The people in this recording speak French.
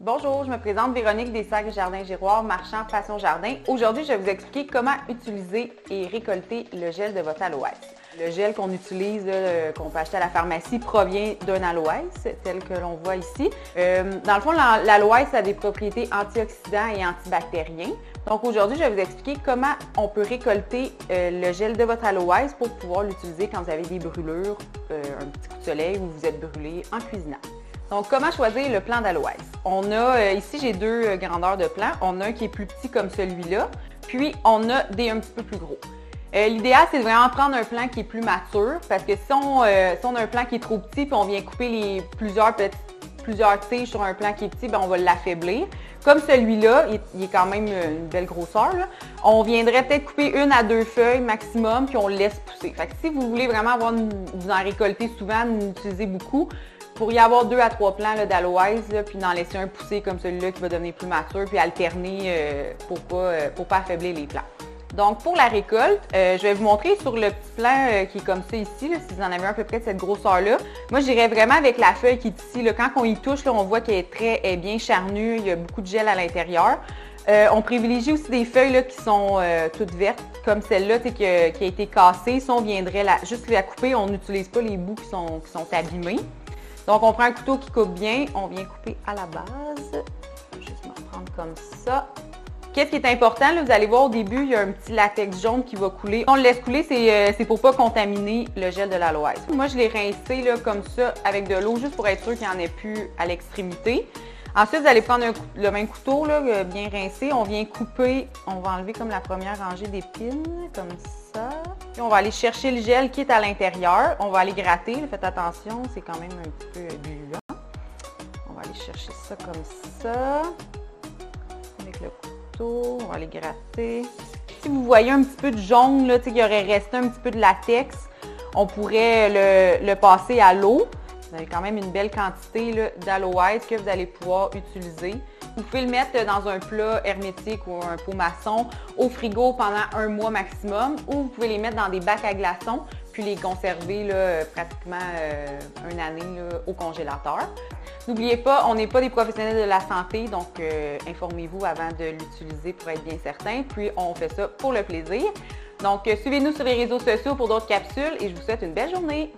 Bonjour, je me présente Véronique des Sacs Jardin Giroir, marchand Passion Jardin. Aujourd'hui, je vais vous expliquer comment utiliser et récolter le gel de votre aloès. Le gel qu'on utilise, qu'on peut acheter à la pharmacie, provient d'un aloès, tel que l'on voit ici. Dans le fond, l'aloès a des propriétés antioxydants et antibactériens. Donc aujourd'hui, je vais vous expliquer comment on peut récolter le gel de votre aloès pour pouvoir l'utiliser quand vous avez des brûlures, un petit coup de soleil ou vous êtes brûlé en cuisinant. Donc, comment choisir le plant d'aloès? On a, ici, j'ai deux grandeurs de plants. On a un qui est plus petit comme celui-là, puis on a des un petit peu plus gros. L'idéal, c'est de vraiment prendre un plant qui est plus mature, parce que si on a un plant qui est trop petit, puis on vient couper plusieurs tiges sur un plant qui est petit, bien, on va l'affaiblir. Comme celui-là, il est quand même une belle grosseur, là. On viendrait peut-être couper 1 à 2 feuilles maximum, puis on le laisse pousser. Fait que si vous voulez vraiment vous en récolter souvent, en utiliser beaucoup, vous pourriez avoir 2 à 3 plants d'aloès, puis en laisser un pousser comme celui-là qui va devenir plus mature, puis alterner pour pas affaiblir les plants. Donc, pour la récolte, je vais vous montrer sur le petit plant qui est comme ça ici, là, si vous en avez un à peu près de cette grosseur-là. Moi, j'irais vraiment avec la feuille qui est ici. Là. Quand on y touche, là, on voit qu'elle est bien charnue, il y a beaucoup de gel à l'intérieur. On privilégie aussi des feuilles là, qui sont toutes vertes, comme celle-là qui a été cassée. Si on viendrait juste la couper, on n'utilise pas les bouts qui sont abîmés. Donc, on prend un couteau qui coupe bien, on vient couper à la base. Je vais juste me reprendre comme ça. Qu'est-ce qui est important, là, vous allez voir au début, il y a un petit latex jaune qui va couler. On le laisse couler, c'est pour ne pas contaminer le gel de l'aloès. Moi, je l'ai rincé là, comme ça avec de l'eau, juste pour être sûr qu'il n'y en ait plus à l'extrémité. Ensuite, vous allez prendre le même couteau, là, bien rincé. On vient couper, on va enlever comme la première rangée d'épines, comme ça. Puis on va aller chercher le gel qui est à l'intérieur. On va aller gratter, là, faites attention, c'est quand même un petit peu gluant. On va aller chercher ça comme ça, avec le couteau. On va aller gratter. Si vous voyez un petit peu de jaune, là, qu'il aurait resté un petit peu de latex, on pourrait le passer à l'eau. Vous avez quand même une belle quantité d'aloès que vous allez pouvoir utiliser. Vous pouvez le mettre dans un plat hermétique ou un pot maçon au frigo pendant 1 mois maximum, ou vous pouvez les mettre dans des bacs à glaçons puis les conserver là, pratiquement 1 année là, au congélateur. N'oubliez pas, on n'est pas des professionnels de la santé, donc informez-vous avant de l'utiliser pour être bien certain. Puis on fait ça pour le plaisir. Donc suivez-nous sur les réseaux sociaux pour d'autres capsules et je vous souhaite une belle journée.